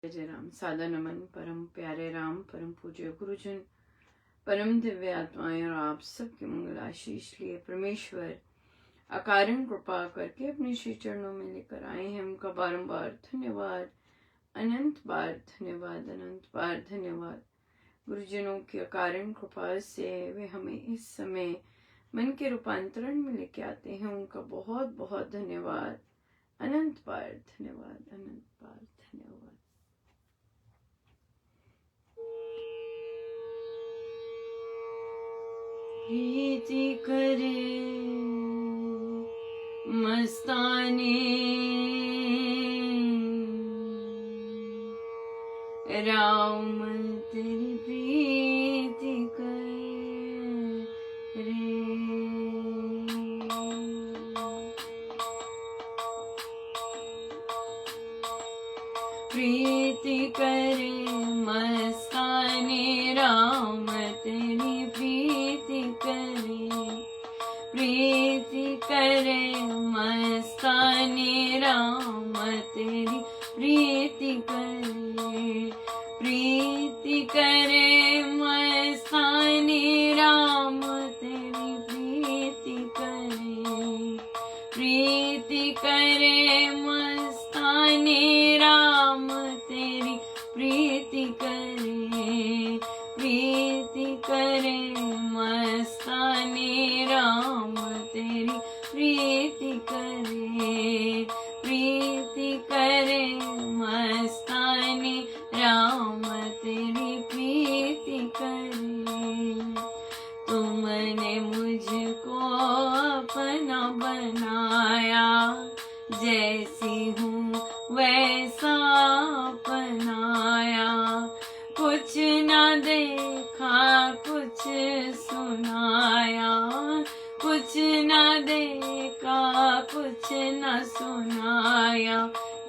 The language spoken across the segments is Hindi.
जय राम। सादा नमन परम प्यारे राम, परम पूज्य गुरुजन, परम दिव्य आत्माएं और आप सबके मंगल आशीष लिए परमेश्वर अकारण कृपा करके अपने श्री चरणों में लेकर आए हैं। उनका बारंबार धन्यवाद, अनंत बार धन्यवाद, अनंत बार धन्यवाद। गुरुजनों की अकारण कृपा से वे हमें इस समय मन के रूपांतरण में लेके आते हैं। उनका बहुत बहुत धन्यवाद, अनंत बार धन्यवाद, अनंत बार धन्यवाद। प्रीति करे मस्ताने राम, तेरी प्रीति करे। प्रीति करे मस्ताने राम, तेरी प्रीति करे। प्रीति करे मस्ताने राम, तेरी प्रीति करे। प्रीति करे मस्ताने राम, तेरी प्रीति करे। प्रीति करे मस्ताने राम, तेरी प्रीति करे। प्रीति करे मस्ताने राम, तेरी प्रीति करे। प्रीति करे मस्ताने राम, तेरी प्रीति करे। तुमने मुझको अपना बनाया, जैसी हूँ वैसा अपनाया। कुछ न देखा कुछ सुनाया, कुछ न देखा कुछ न सुनाया।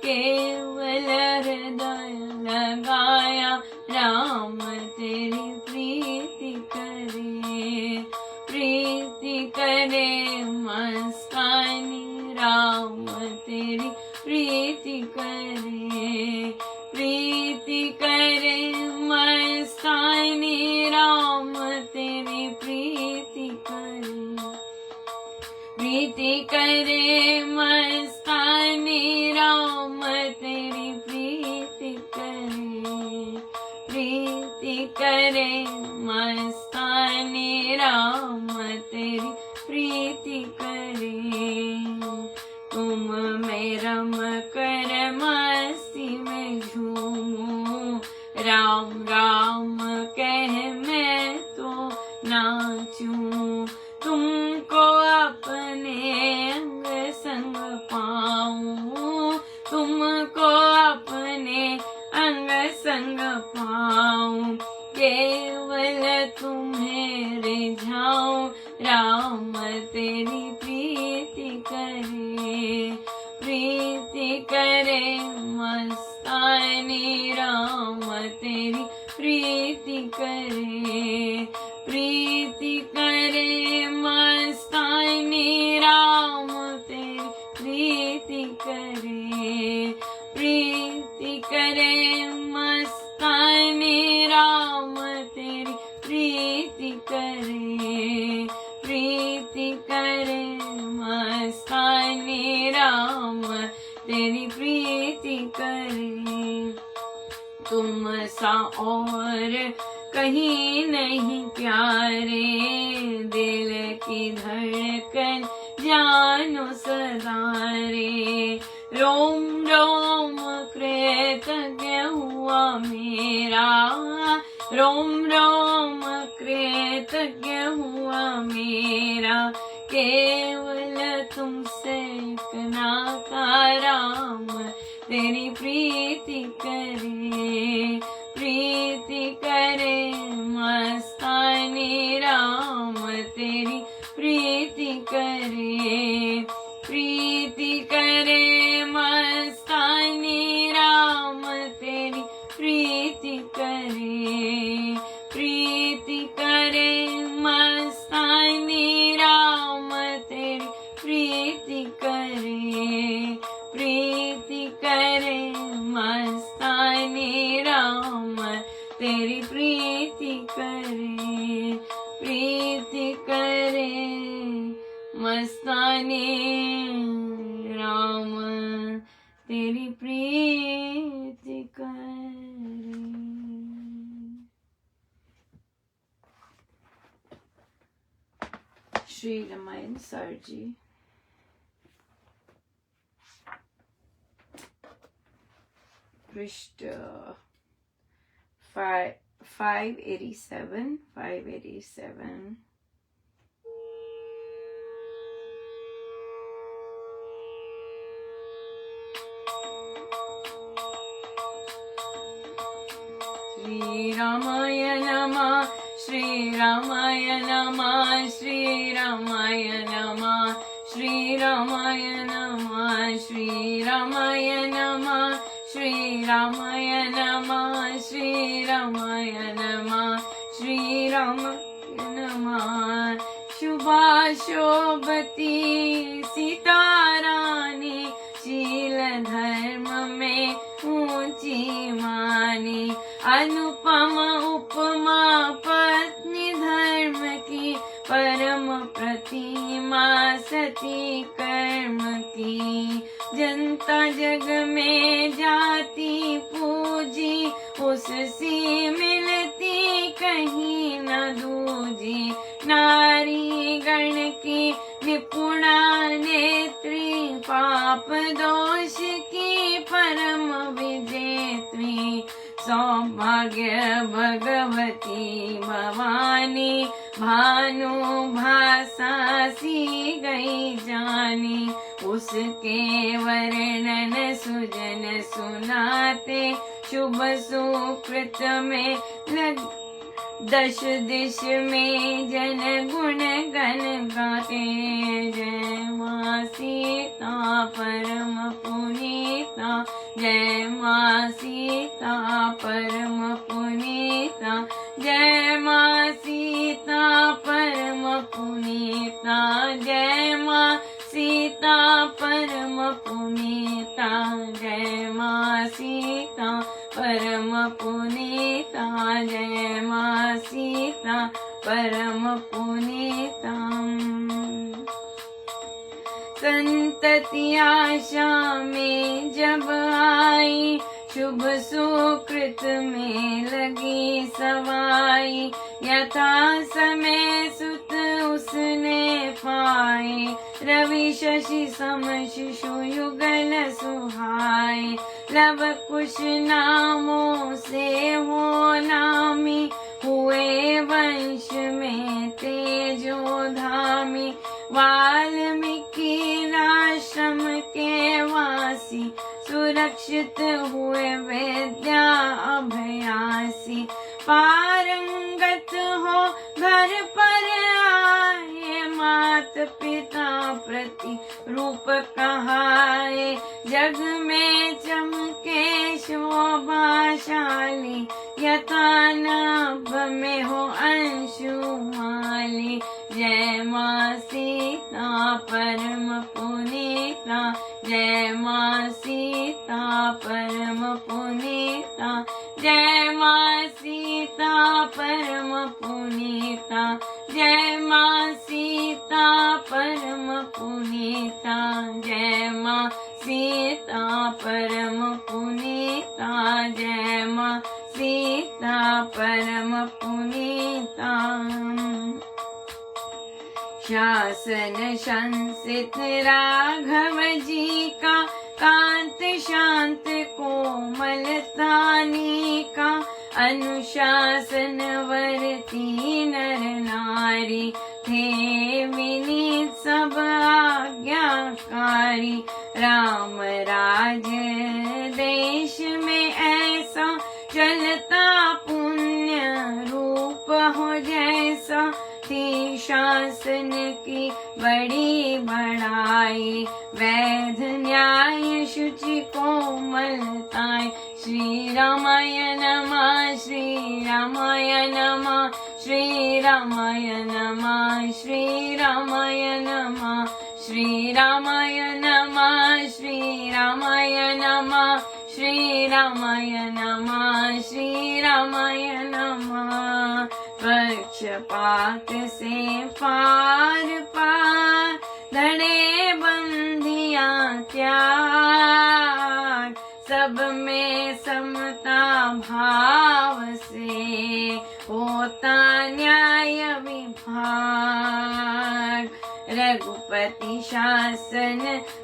केवल हृदय लगाया, राम तेरी प्रीति करे। प्रीति करे मस्तानी राम, तेरी प्रीति करे। प्रीति करे मस्तानी राम, तेरी प्रीति करे। प्रीति करे मस्तानी राम, तेरी प्रीति करे। प्रीति करे मस्तानी राम, तेरी प्रीति करे। तुम में रम कर मस्ती में झूमूं, राम राम कह मैं तो नाचूं। तुमको अपने अंग संग पाऊं, तुमको अपने अंग संग पाऊं। केवल तुम्हें रिझाऊं, राम तेरी प्रीति करे। प्रीति करे मस्तानी राम, तेरी प्रीति करे। प्रीति करे मस्तानी राम, तेरी प्रीति करे। प्रीति करे मस्तानी राम, तेरी प्रीति करे। प्रीति करे मस्तानी राम, तेरी प्रीति करे। तुम सा और कहीं नहीं प्यारे, दिल की धड़कन जानो सदा रे। रोम रोम कृतज्ञ हुआ मेरा, रोम रोम कृतज्ञ हुआ मेरा। केवल तुमसे एक नाता, राम तेरी प्रीति करे। प्रीति करे मस्तानी राम, तेरी प्रीति करे। प्रीति करे मस्तानी राम, तेरी प्रीति करे। प्रीति करे मस्तानी राम, तेरी प्रीति करे। प्रीति करे मस्तानी श्री रामायण सर जी। पृष्ठ 587। श्री रामाय नमः, श्री रामाय नमः, श्री रामाय नमः, श्री रामाय नमः, श्री रामाय नमः, श्री रामाय नमः, श्री रामाय नमः, श्री रामाय नमः। शुभा शोभती सीता रानी, शील धर्म में ऊंची मानी, अनुपम उपमा पत्नी धर्म की, परम प्रतिमा सती कर्म की। जनता जग में जाति पूजी, उससी मिलती कहीं न दूजी। नारी गण की निपुणा नेत्री, पाप दोष की परम विजेत्री। सौभाग्य भगवती भवानी, भानु भाषा सी गई जानी। उसके वर्णन सुजन सुनाते, शुभ सुकृत में लग दश दिश में जन गुण गण गाते। जय माँ सीता परम पुनीता, जय माँ सीता परम पुनीता, जय माँ सीता परम पुनीता, जय माँ सीता परम पुनीता, जय माँ सीता परम पुनीता, जय माँ सीता परम पुनीता। संतति आशा में जब आई, शुभ सुकृत में लगी सवाई। यथा समय सुत उसने पाए, रवि शशि सम शिशु युगल सुहाए। लव कुश नामों से हो नामी, हुए वंश में तेजोधामी। वाल्मीकि आश्रम के वासी, सुरक्षित हुए विद्या अभयासी। पारंगत हो घर पर आए, मात पिता प्रति रूप कहाए। जग में चमके शोभाशाली, यथा नाभ में हो अंशुमाली। जय माँ सीता परम पुनीता, जय माँ सीता परम पुनीता, जय माँ सीता परम पुनीता, जय माँ सीता परम पुनीता, जय माँ सीता परम पुनीता, जय माँ सीता परम पुनीता। शासन शंसित राघव जी का, कांत शांत कोमलतानी का। अनुशासन वर्ती नर नारी, थे विनीत सब आज्ञाकारी। राम राज देश में ऐसा, चलता पुण्य रूप हो जैसा। थी शासन की बड़ी बड़ाई, वैध न्याय शुचि कोमलताएं। श्री रामाय नमः, श्री रामाय नमः, श्री रामाय नमः, श्री रामाय नमः, श्री रामाय नमः, श्री रामाय नमः, श्री रामाय नमः, श्री रामाय नमः। पक्षपात से पार पार, धड़े बंधियां त्याग। सब में समता भाव से, होता न्याय विभाग। पति शासन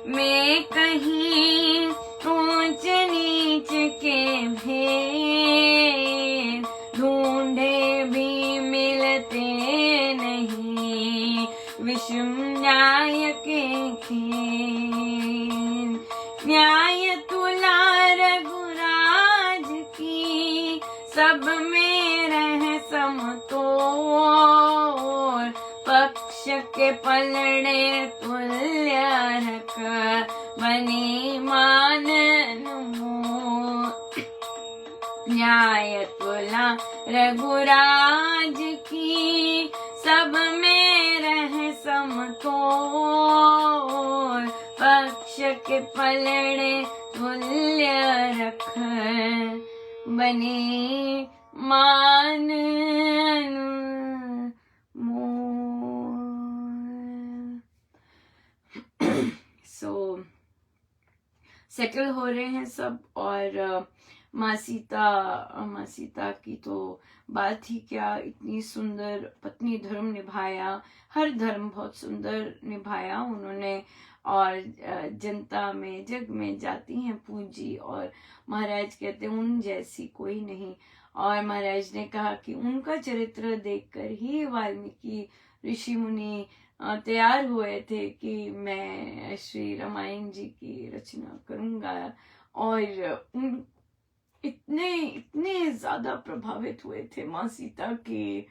में कहीं ऊंच नीच के भेद ढूंढे भी मिलते नहीं विषम न्याय के खेल न्याय तुला रघुराज की सब में रह समतोल पक्ष के पलड़े तुल्य रख बनी मानन मोल न्याय तुला रघुराज की सब में रह समतोल पक्ष के पलड़े तुल्य रख बने मानन मोल। सो सेटल हो रहे हैं सब और माँ सीता की तो बात ही क्या, इतनी सुंदर पत्नी धर्म निभाया, हर धर्म बहुत सुंदर निभाया उन्होंने और जनता में जग में जाती हैं पूजी और महाराज कहते हैं उन जैसी कोई नहीं। और महाराज ने कहा कि उनका चरित्र देखकर ही वाल्मीकि ऋषि मुनि तैयार हुए थे कि मैं श्री रामायण जी की रचना करूंगा और इतने ज्यादा प्रभावित हुए थे माँ सीता के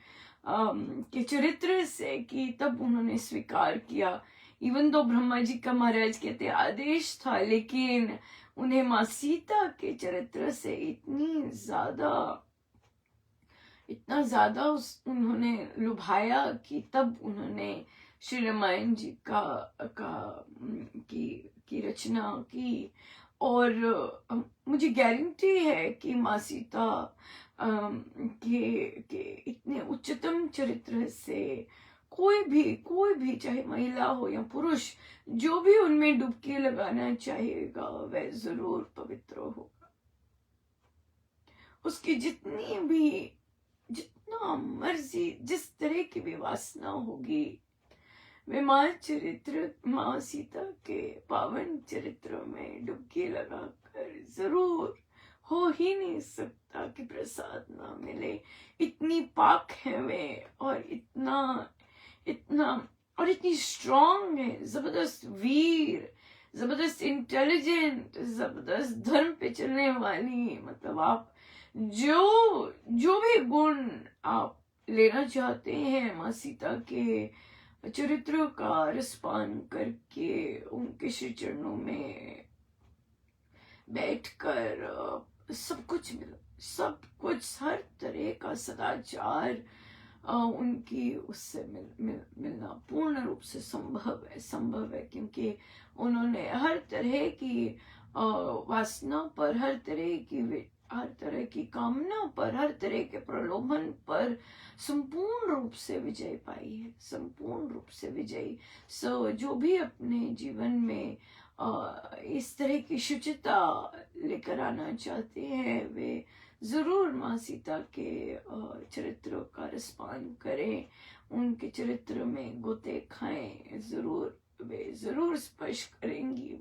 चरित्र से कि तब उन्होंने स्वीकार किया। इवन तो ब्रह्मा जी का महाराज कहते आदेश था, लेकिन उन्हें माँ सीता के चरित्र से इतना ज्यादा उन्होंने लुभाया कि तब उन्होंने श्री रामायण जी की रचना की। और मुझे गारंटी है कि माँ सीता के इतने उच्चतम चरित्र से कोई भी चाहे महिला हो या पुरुष जो भी उनमें डुबकी लगाना चाहेगा वह जरूर पवित्र होगा। उसकी जितना मर्जी जिस तरह की भी वासना होगी वे माँ सीता के पावन चरित्र में डुबकी लगाकर जरूर हो ही नहीं सकता कि प्रसाद ना मिले। इतनी पाक है वे और इतनी स्ट्रांग है, जबरदस्त वीर, जबरदस्त इंटेलिजेंट, जबरदस्त धर्म पे चलने वाली। मतलब आप जो भी गुण आप लेना चाहते हैं माँ सीता के चरित्र का रसपान करके उनके श्री चरणों में बैठकर सब कुछ मिला, सब कुछ, हर तरह का सदाचार उनकी उससे मिलना पूर्ण रूप से संभव है क्योंकि उन्होंने हर तरह की वासना पर, हर तरह की कामना पर, हर तरह के प्रलोभन पर संपूर्ण रूप से विजय पाई है, संपूर्ण रूप से विजयी। जो भी अपने जीवन में इस तरह की शुचिता लेकर आना चाहते हैं वे जरूर माँ सीता के चरित्र का रसपान करें, उनके चरित्र में गोते खाएं, वे जरूर स्पर्श करेंगी,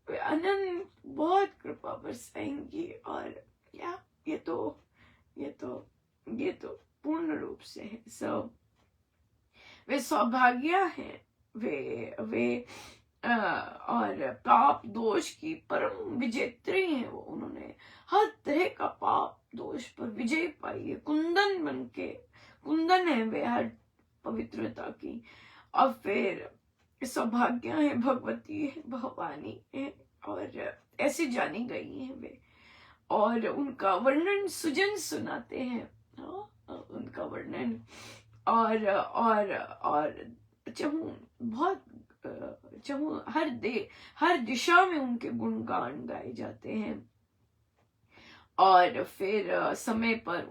वे अनंत बहुत कृपा बरसाएंगी। और ये तो पूर्ण रूप से है। वे सौभाग्य हैं, वे और पाप दोष की परम विजेत्री हैं वो। उन्होंने हर तरह का पाप दोष पर विजय पाई है, कुंदन है वे हर पवित्रता की। और फिर सौभाग्य है, भगवती है, भवानी है और ऐसे जानी गई हैं वे। और उनका वर्णन सुजन सुनाते हैं, उनका वर्णन और हर दिशा में उनके गुणगान गाए जाते हैं। और फिर समय पर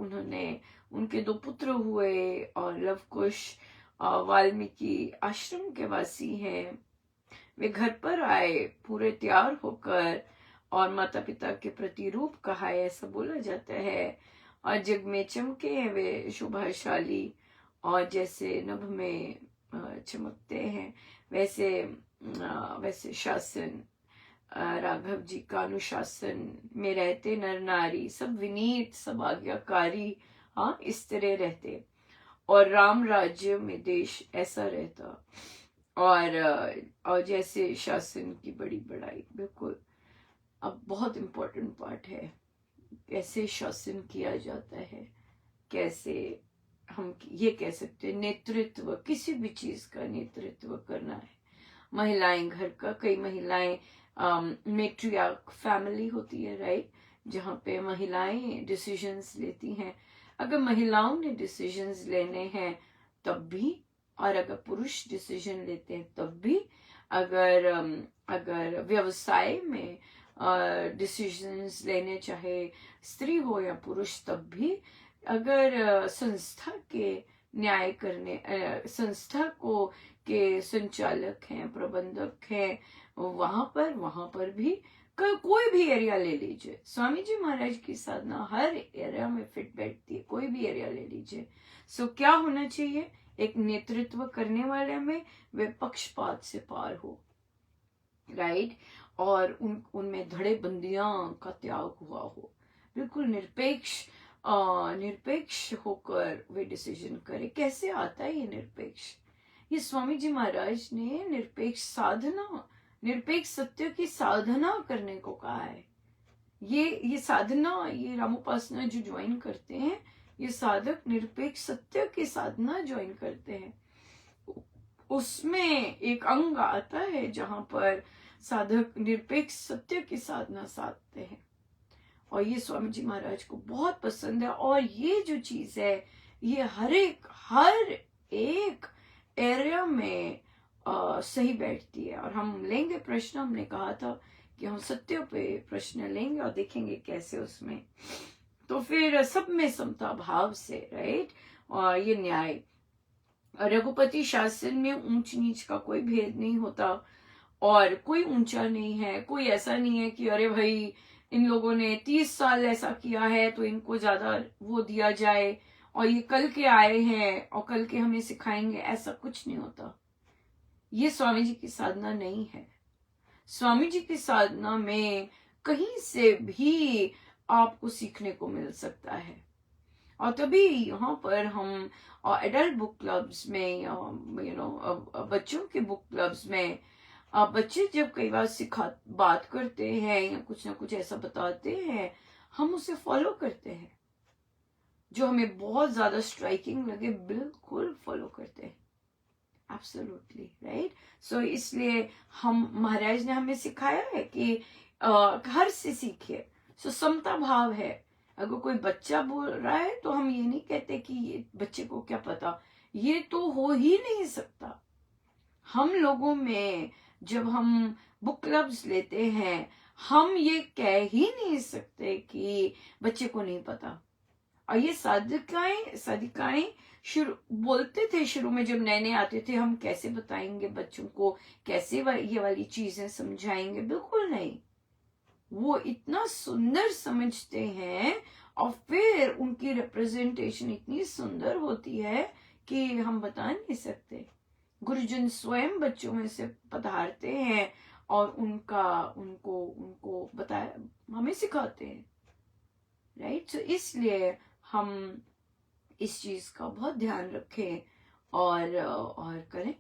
उनके 2 पुत्र हुए और लवकुश वाल्मीकि आश्रम के वासी हैं। वे घर पर आए पूरे तैयार होकर और माता पिता के प्रतिरूप कहा है, ऐसा बोला जाता है। और जग में चमके हैं वे शोभाशाली और जैसे नभ में चमकते हैं, वैसे शासन राघव जी का अनुशासन में रहते नर नारी, सब विनीत, सब आज्ञाकारी, हाँ इस तरह रहते, और राम राज्य में देश ऐसा रहता। और जैसे शासन की बड़ी बड़ाई, बिल्कुल। अब बहुत इम्पोर्टेंट पार्ट है, कैसे शासन किया जाता है, कैसे हम ये कह सकते हैं नेतृत्व, किसी भी चीज का नेतृत्व करना है। महिलाएं घर का, कई महिलाएं मेट्रियार्क फैमिली होती है, राइट, जहाँ पे महिलाएं डिसीजंस लेती हैं। अगर महिलाओं ने डिसीजंस लेने हैं तब भी, और अगर पुरुष डिसीजन लेते हैं तब भी, अगर व्यवसाय में डिसीजंस लेने, चाहे स्त्री हो या पुरुष, तब भी, अगर संस्था के न्याय करने, संस्था को के संचालक हैं, प्रबंधक हैं, वहां पर भी, कोई भी एरिया ले लीजिए, स्वामी जी महाराज की साधना हर एरिया में फिट बैठती है, कोई भी एरिया ले लीजिए। सो क्या होना चाहिए, एक नेतृत्व करने वाले में वे पक्षपात से पार हो, राइट, और उनमें धड़े बंदियां का त्याग हुआ हो, बिल्कुल निरपेक्ष होकर वे डिसीजन करे। कैसे आता है ये निरपेक्ष? ये स्वामी जी महाराज ने निरपेक्ष सत्य की साधना करने को कहा है। ये साधना, ये रामोपासना जो ज्वाइन करते हैं, ये साधक निरपेक्ष सत्य की साधना ज्वाइन करते हैं। उसमें एक अंग आता है जहां पर साधक निरपेक्ष सत्य की साधना साधते हैं, और ये स्वामी जी महाराज को बहुत पसंद है। और ये जो चीज है, ये हर एक एरिया में सही बैठती है। और हम लेंगे प्रश्न, हमने कहा था कि हम सत्य पे प्रश्न लेंगे और देखेंगे कैसे उसमें, तो फिर सब में समता भाव से, राइट, और ये न्याय। रघुपति शासन में ऊंच नीच का कोई भेद नहीं होता, और कोई ऊंचा नहीं है, कोई ऐसा नहीं है कि अरे भाई इन लोगों ने 30 साल ऐसा किया है तो इनको ज्यादा वो दिया जाए, और ये कल के आए हैं और कल के हमें सिखाएंगे, ऐसा कुछ नहीं होता। ये स्वामी जी की साधना नहीं है। स्वामी जी की साधना में कहीं से भी आपको सीखने को मिल सकता है। और तभी यहाँ पर हम एडल्ट बुक क्लब्स में, बच्चों के बुक क्लब्स में, बच्चे जब कई बार बात करते हैं या कुछ ना कुछ ऐसा बताते हैं, हम उसे फॉलो करते हैं, जो हमें बहुत ज्यादा स्ट्राइकिंग लगे, बिल्कुल फॉलो करते हैं, एब्सोल्युटली, राइट। सो इसलिए हम, महाराज ने हमें सिखाया है कि घर से सीखिए। सो समता भाव है। अगर कोई बच्चा बोल रहा है तो हम ये नहीं कहते कि ये बच्चे को क्या पता, ये तो हो ही नहीं सकता। हम लोगों में जब हम बुक क्लब्स लेते हैं, हम ये कह ही नहीं सकते कि बच्चे को नहीं पता। और ये साधिकाएं शुरू बोलते थे, शुरू में जब नए नए आते थे, हम कैसे बताएंगे बच्चों को, कैसे ये वाली चीजें समझाएंगे, बिल्कुल नहीं। वो इतना सुंदर समझते हैं, और फिर उनकी रिप्रेजेंटेशन इतनी सुंदर होती है कि हम बता नहीं सकते। गुरुजन स्वयं बच्चों में से पधारते हैं और उनको बताया, हमें सिखाते हैं, राइट। तो इसलिए हम इस चीज का बहुत ध्यान रखें और करें।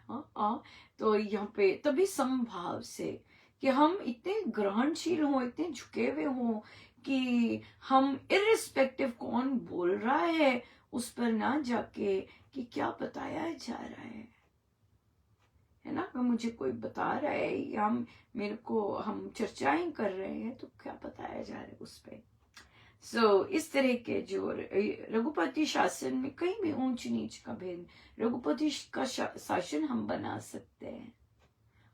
हाँ, तो यहाँ पे तभी समभाव से कि हम इतने ग्रहणशील हों, इतने झुके हुए हों कि हम इर्रिस्पेक्टिव कौन बोल रहा है उस पर ना जाके कि क्या बताया जा रहा है ना। अगर मुझे कोई बता रहा है या हम चर्चाएं कर रहे हैं तो क्या बताया जा रहा है उस पर। सो इस तरह के जो रघुपति शासन में कहीं भी ऊंच नीच का भेद, रघुपति का शासन हम बना सकते हैं।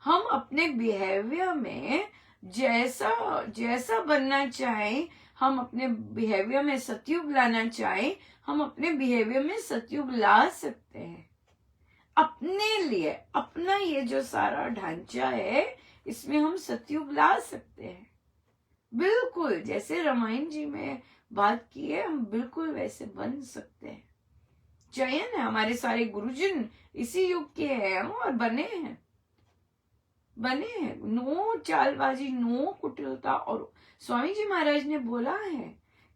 हम अपने बिहेवियर में जैसा बनना चाहें, हम अपने बिहेवियर में सतयुग लाना चाहें, हम अपने बिहेवियर में सतयुग ला सकते हैं। अपने लिए अपना ये जो सारा ढांचा है, इसमें हम सतयुग ला सकते हैं। बिल्कुल जैसे रामायण जी में बात की है, हम बिल्कुल वैसे बन सकते हैं, चयन है, हमारे सारे गुरुजन इसी युग के हैं और बने हैं। नो चालबाजी, नो कुटिलता। और स्वामी जी महाराज ने बोला है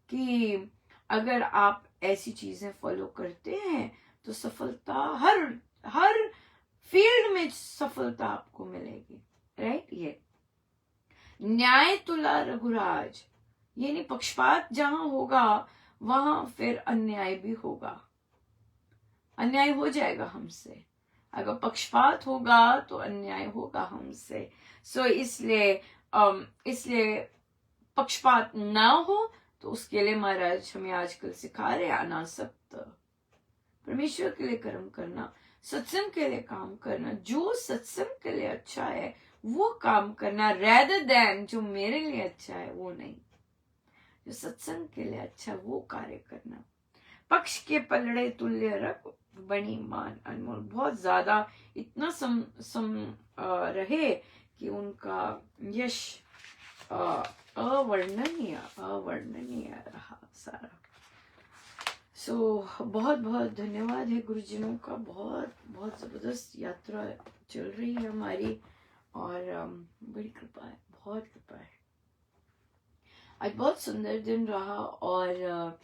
कि अगर आप ऐसी चीजें फॉलो करते हैं तो सफलता हर हर फील्ड में सफलता आपको मिलेगी, राइट। ये न्याय तुला रघुराज, ये नहीं, पक्षपात जहां होगा वहां फिर अन्याय भी होगा, अन्याय हो जाएगा हमसे। अगर पक्षपात होगा तो अन्याय होगा हमसे। सो इसलिए पक्षपात ना हो, तो उसके लिए महाराज हमें आजकल सिखा रहे अनासक्त, परमेश्वर के लिए कर्म करना, सत्संग के लिए काम करना, जो सत्संग के लिए अच्छा है वो काम करना, रेदर देन जो मेरे लिए अच्छा है वो नहीं, जो सत्संग के लिए अच्छा वो कार्य करना। पक्ष के पलड़े तुल्य रख बनी मान अनमोल। बहुत ज्यादा इतना रहे कि उनका यश अवर्णनीय रहा सारा। बहुत बहुत धन्यवाद है गुरुजनों का। बहुत बहुत जबरदस्त यात्रा चल रही है हमारी, और बड़ी कृपा है, बहुत कृपा है। आज बहुत सुंदर दिन रहा और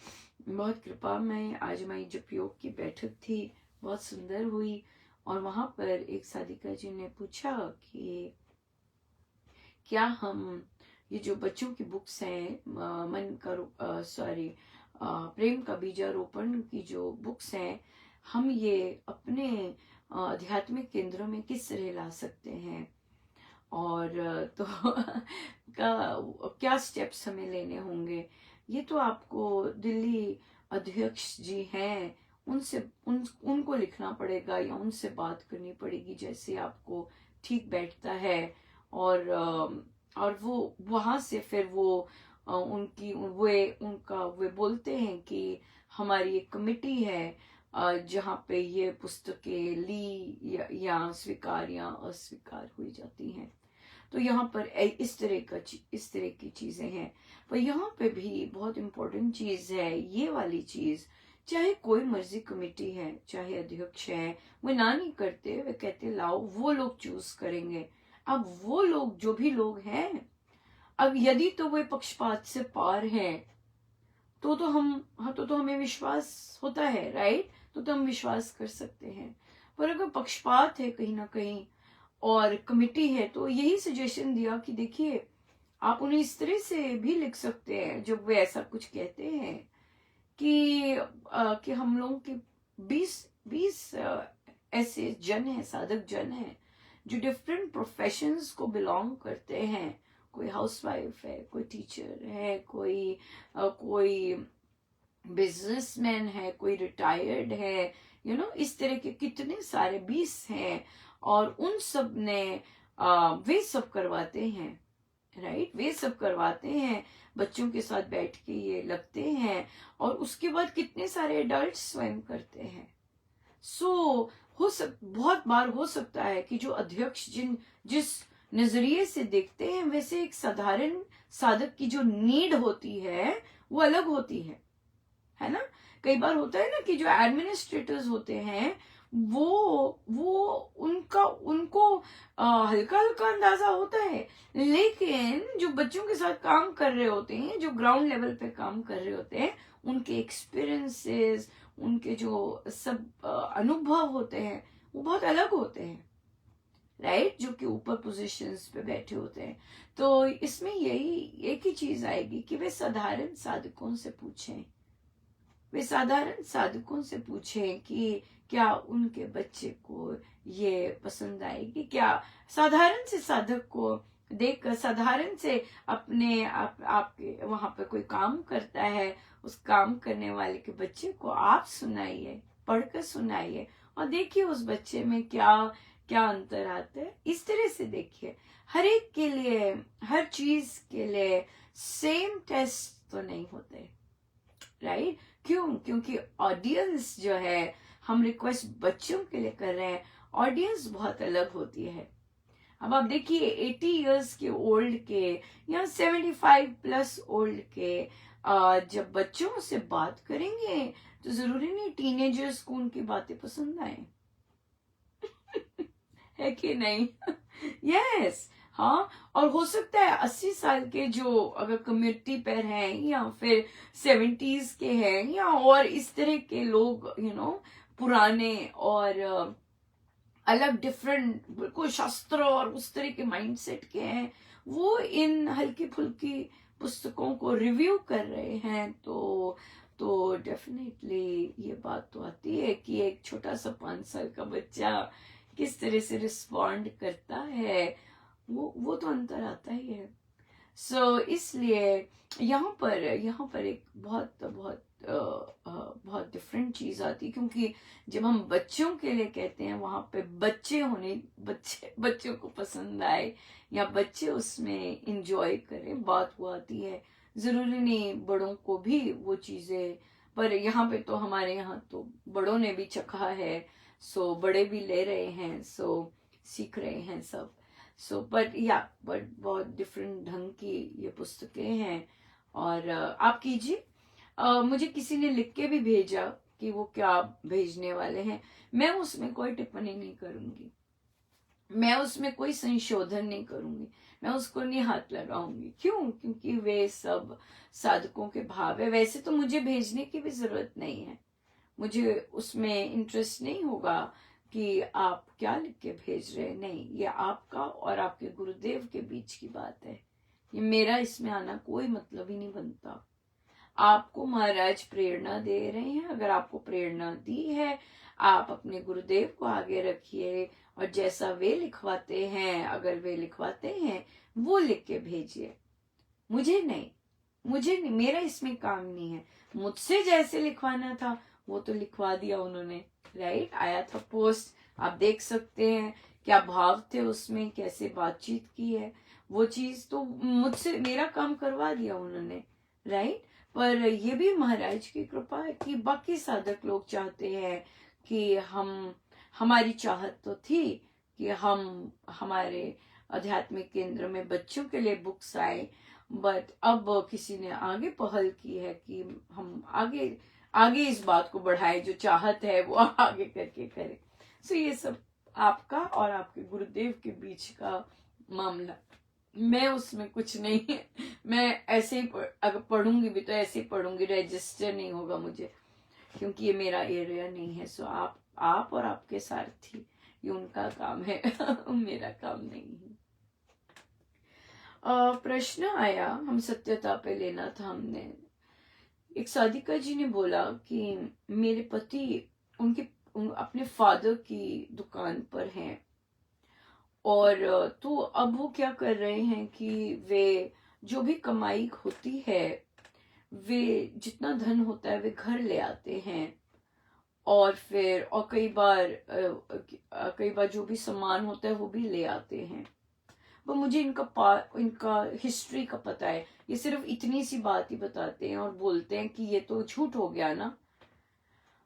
बहुत कृपा में आज हमारी जप योग की बैठक थी, बहुत सुंदर हुई। और वहां पर एक साधिका जी ने पूछा कि क्या हम ये जो बच्चों की बुक्स हैं, प्रेम का बीजारोपण की जो बुक्स हैं, हम ये अपने आध्यात्मिक केंद्रों में किस तरह ला सकते हैं, और तो क्या स्टेप्स हमें लेने होंगे। ये तो आपको दिल्ली अध्यक्ष जी हैं, उनको लिखना पड़ेगा या उनसे बात करनी पड़ेगी, जैसे आपको ठीक बैठता है। और वो वहां से फिर वो वे बोलते हैं कि हमारी एक कमेटी है जहाँ पे ये पुस्तकें ली या स्वीकार या अस्वीकार हुई जाती हैं। तो यहाँ पर इस तरह की चीजें हैं। पर यहाँ पे भी बहुत इम्पोर्टेंट चीज है ये वाली चीज, चाहे कोई मर्जी कमेटी है, चाहे अध्यक्ष है, वो ना नहीं करते, वे कहते लाओ, वो लोग चूज करेंगे। अब वो लोग जो भी लोग हैं, अब यदि तो वे पक्षपात से पार हैं तो हमें विश्वास होता है, राइट। तो हम विश्वास कर सकते हैं। पर अगर पक्षपात है कहीं ना कहीं और कमिटी है, तो यही सजेशन दिया कि देखिए आप उन्हें इस तरह से भी लिख सकते हैं जब वे ऐसा कुछ कहते हैं कि हम लोगों के 20 ऐसे जन हैं, साधक जन हैं जो डिफरेंट प्रोफेशंस को बिलोंग करते हैं। कोई हाउसवाइफ है, कोई टीचर है, कोई बिजनेसमैन है, कोई रिटायर्ड है, इस तरह के कितने सारे 20 हैं। और उन सब ने वे सब करवाते हैं, राइट। वे सब करवाते हैं, बच्चों के साथ बैठ के ये लगते हैं, और उसके बाद कितने सारे एडल्ट स्वयं करते हैं। बहुत बार हो सकता है कि जो अध्यक्ष जिस नजरिए से देखते हैं, वैसे एक साधारण साधक की जो नीड होती है वो अलग होती है ना। कई बार होता है ना कि जो एडमिनिस्ट्रेटर्स होते हैं वो उनको हल्का हल्का अंदाजा होता है, लेकिन जो बच्चों के साथ काम कर रहे होते हैं, जो ग्राउंड लेवल पे काम कर रहे होते हैं, उनके एक्सपीरियंसेस, उनके जो सब अनुभव होते हैं वो बहुत अलग होते हैं, राइट। जो कि ऊपर पोजीशंस पे बैठे होते हैं। तो इसमें यही एक ही चीज आएगी कि वे साधारण साधकों से पूछें कि क्या उनके बच्चे को ये पसंद आएगी, क्या साधारण से साधक को देखकर, साधारण से अपने आपके वहां पे कोई काम करता है, उस काम करने वाले के बच्चे को आप सुनाइए, पढ़कर सुनाइए, और देखिए उस बच्चे में क्या क्या अंतर आता है। इस तरह से देखिए, हर एक के लिए, हर चीज के लिए सेम टेस्ट तो नहीं होते, राइट। क्योंकि ऑडियंस जो है, हम रिक्वेस्ट बच्चों के लिए कर रहे हैं, ऑडियंस बहुत अलग होती है। अब आप देखिए 80 इयर्स के ओल्ड के या 75 प्लस ओल्ड के जब बच्चों से बात करेंगे तो जरूरी नहीं टीनेजर्स को उनकी बातें पसंद आए। है कि नहीं? यस हाँ, और हो सकता है 80 साल के जो अगर कम्युनिटी पर हैं या फिर 70s के हैं या और इस तरह के लोग पुराने और अलग डिफरेंट बिल्कुल शास्त्र और उस तरह के माइंडसेट के हैं, वो इन हल्की फुल्की पुस्तकों को रिव्यू कर रहे हैं, तो डेफिनेटली ये बात तो आती है कि एक छोटा सा 5 साल का बच्चा किस तरह से रिस्पॉन्ड करता है, वो तो अंतर आता ही है। इसलिए यहाँ पर एक बहुत बहुत बहुत डिफरेंट चीज आती है, क्योंकि जब हम बच्चों के लिए कहते हैं वहां पे बच्चों को पसंद आए या बच्चे उसमें इंजॉय करें, बात वो आती है। जरूरी नहीं बड़ों को भी वो चीजें, पर यहाँ पे तो हमारे यहाँ तो बड़ों ने भी चखा है, बड़े भी ले रहे हैं, सीख रहे हैं सब। बट बहुत डिफरेंट ढंग की ये पुस्तकें हैं। और आप कीजिए, मुझे किसी ने लिख के भी भेजा कि वो क्या भेजने वाले हैं, मैं उसमें कोई टिप्पणी नहीं करूंगी, मैं उसमें कोई संशोधन नहीं करूंगी, मैं उसको नहीं हाथ लगाऊंगी। क्यों? क्योंकि वे सब साधकों के भाव है। वैसे तो मुझे भेजने की भी जरूरत नहीं है, मुझे उसमें इंटरेस्ट नहीं होगा कि आप क्या लिख के भेज रहे हैं। नहीं, ये आपका और आपके गुरुदेव के बीच की बात है, ये मेरा इसमें आना कोई मतलब ही नहीं बनता। आपको महाराज प्रेरणा दे रहे हैं, अगर आपको प्रेरणा दी है आप अपने गुरुदेव को आगे रखिए, और जैसा वे लिखवाते हैं, अगर वे लिखवाते हैं वो लिख के भेजिए। मुझे नहीं, मेरा इसमें काम नहीं है। मुझसे जैसे लिखवाना था वो तो लिखवा दिया उन्होंने, राइट? आया था पोस्ट, आप देख सकते हैं क्या भाव थे उसमें, कैसे बातचीत की है, वो चीज तो मुझसे मेरा काम करवा दिया उन्होंने, राइट? पर ये भी महाराज की कृपा है कि बाकी साधक लोग चाहते हैं कि हमारी चाहत तो थी कि हम हमारे आध्यात्मिक केंद्र में बच्चों के लिए बुक्स आए, बट अब किसी ने आगे पहल की है कि हम आगे इस बात को बढ़ाए, जो चाहत है वो आगे करके करें। ये सब आपका और आपके गुरुदेव के बीच का मामला, मैं उसमें कुछ नहीं है। मैं ऐसे ही अगर पढ़ूंगी भी तो ऐसे ही पढ़ूंगी, रजिस्टर नहीं होगा मुझे, क्योंकि ये मेरा एरिया नहीं है। आप और आपके सारथी, ये उनका काम है मेरा काम नहीं है। प्रश्न आया, हम सत्यता पे लेना था हमने। एक साधिका जी ने बोला कि मेरे पति अपने फादर की दुकान पर हैं, और तो अब वो क्या कर रहे हैं कि वे जो भी कमाई होती है, वे जितना धन होता है वे घर ले आते हैं, और कई बार जो भी सामान होता है वो भी ले आते हैं। वो मुझे इनका हिस्ट्री का पता है, ये सिर्फ इतनी सी बात ही बताते हैं और बोलते हैं कि ये तो झूठ हो गया ना।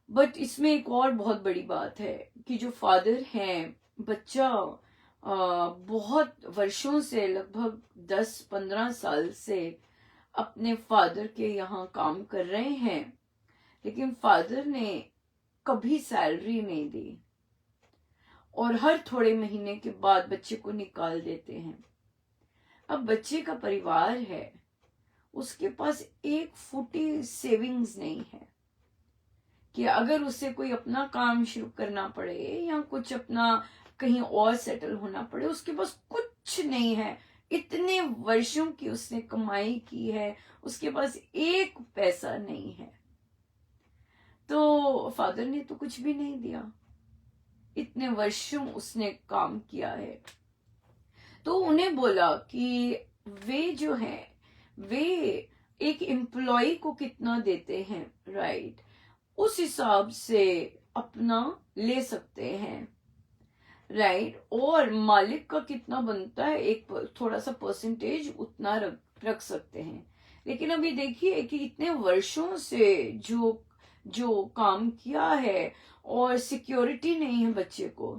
बट इसमें एक और बहुत बड़ी बात है कि जो फादर हैं, बच्चा बहुत वर्षों से, लगभग 10-15 साल से अपने फादर के यहाँ काम कर रहे हैं, लेकिन फादर ने कभी सैलरी नहीं दी, और हर थोड़े महीने के बाद बच्चे को निकाल देते हैं। अब बच्चे का परिवार है, उसके पास एक फुटी सेविंग्स नहीं है कि अगर उसे कोई अपना काम शुरू करना पड़े या कुछ अपना कहीं और सेटल होना पड़े, उसके पास कुछ नहीं है। इतने वर्षों की उसने कमाई की है, उसके पास एक पैसा नहीं है। तो फादर ने तो कुछ भी नहीं दिया, इतने वर्षों उसने काम किया है। तो उन्हें बोला कि वे जो हैं, वे एक एम्प्लॉय को कितना देते हैं, राइट, उस हिसाब से अपना ले सकते हैं, राइट, और मालिक का कितना बनता है एक थोड़ा सा परसेंटेज उतना रख सकते हैं। लेकिन अभी देखिए कि इतने वर्षों से जो काम किया है, और सिक्योरिटी नहीं है बच्चे को,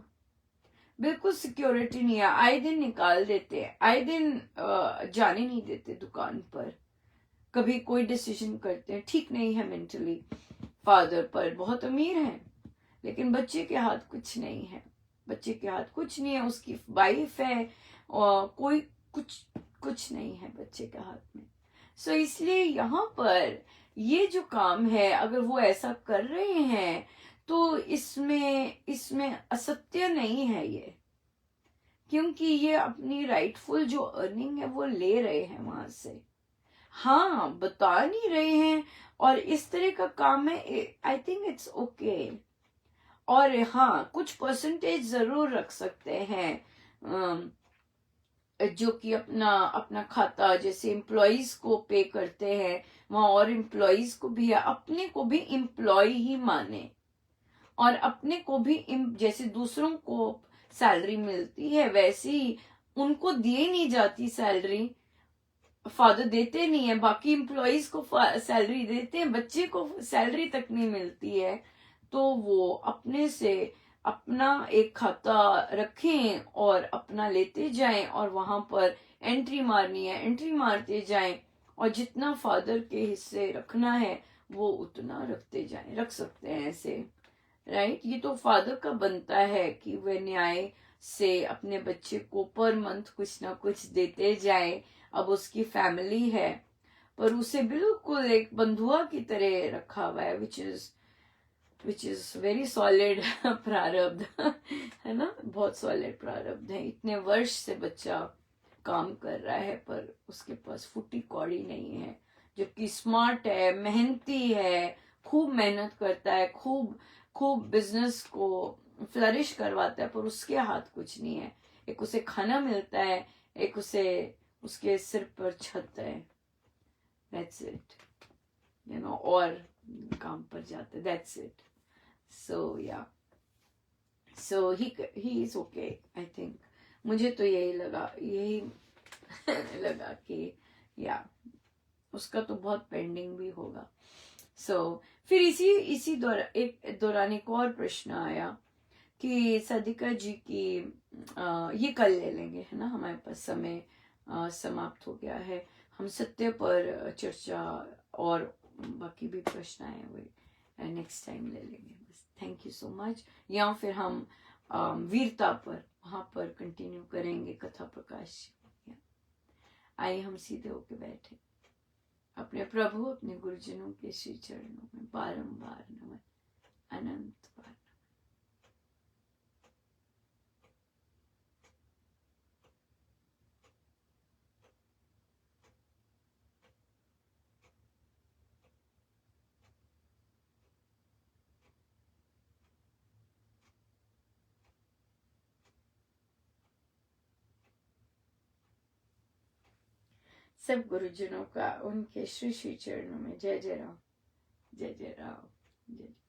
बिल्कुल सिक्योरिटी नहीं है। आए दिन निकाल देते हैं, आए दिन जाने नहीं देते दुकान पर, कभी कोई डिसीजन करते हैं, ठीक नहीं है मेंटली, फादर पर बहुत अमीर हैं, लेकिन बच्चे के हाथ कुछ नहीं है, बच्चे के हाथ कुछ नहीं है, उसकी वाइफ है और कोई कुछ कुछ नहीं है बच्चे के हाथ में। सो इसलिए यहाँ पर ये जो काम है, अगर वो ऐसा कर रहे हैं तो इसमें इसमें असत्य नहीं है ये, क्योंकि ये अपनी राइटफुल जो अर्निंग है वो ले रहे हैं वहां से। हाँ, बता नहीं रहे हैं, और इस तरह का काम है, आई थिंक इट्स ओके। और हाँ, कुछ परसेंटेज जरूर रख सकते हैं, जो कि अपना अपना खाता जैसे एम्प्लॉयज को पे करते हैं वहां, और एम्प्लॉयज को भी, अपने को भी एम्प्लॉय ही माने, और अपने को भी जैसे दूसरों को सैलरी मिलती है वैसे ही उनको दिए नहीं जाती सैलरी, फादर देते नहीं है, बाकी एम्प्लॉयज को सैलरी देते हैं, बच्चे को सैलरी तक नहीं मिलती है। तो वो अपने से अपना एक खाता रखें और अपना लेते जाएं, और वहां पर एंट्री मारनी है एंट्री मारते जाएं, और जितना फादर के हिस्से रखना है वो उतना रखते जाएं, रख सकते हैं ऐसे, राइट। ये तो फादर का बनता है कि वह न्याय से अपने बच्चे को पर मंथ कुछ ना कुछ देते जाए। अब उसकी फैमिली है, पर उसे बिल्कुल एक बंधुआ की तरह रखा हुआ है, विच इज वेरी सॉलिड प्रारब्ध है ना, बहुत सॉलिड प्रारब्ध है। इतने वर्ष से बच्चा काम कर रहा है पर उसके पास फुटी कौड़ी नहीं है, जबकि स्मार्ट है, मेहनती है, खूब मेहनत करता है, खूब खूब बिजनेस को फ्लरिश करवाता है, पर उसके हाथ कुछ नहीं है। एक उसे खाना मिलता है, एक उसे उसके सिर पर छत है, दैट्स इट, और काम पर जाते, that's it. So yeah, so he is okay, I think. मुझे तो यही लगा कि या उसका तो बहुत पेंडिंग भी होगा। फिर इसी दौरान एक और प्रश्न आया कि सादिका जी की ये कल ले लेंगे, है ना, हमारे पास समय समाप्त हो गया है। हम सत्य पर चर्चा और बाकी भी प्रश्न आए हुए नेक्स्ट टाइम ले लेंगे बस। Thank you so much. या फिर हम वीरता पर वहां पर कंटिन्यू करेंगे कथा प्रकाश। आइए हम सीधे होके बैठे, अपने प्रभु अपने गुरुजनों के श्री चरणों में बारंबार नमन, अनंत बार। सब गुरुजनों का उनके श्री श्री चरणों में जय जय राम, जय जय राम, जय जय।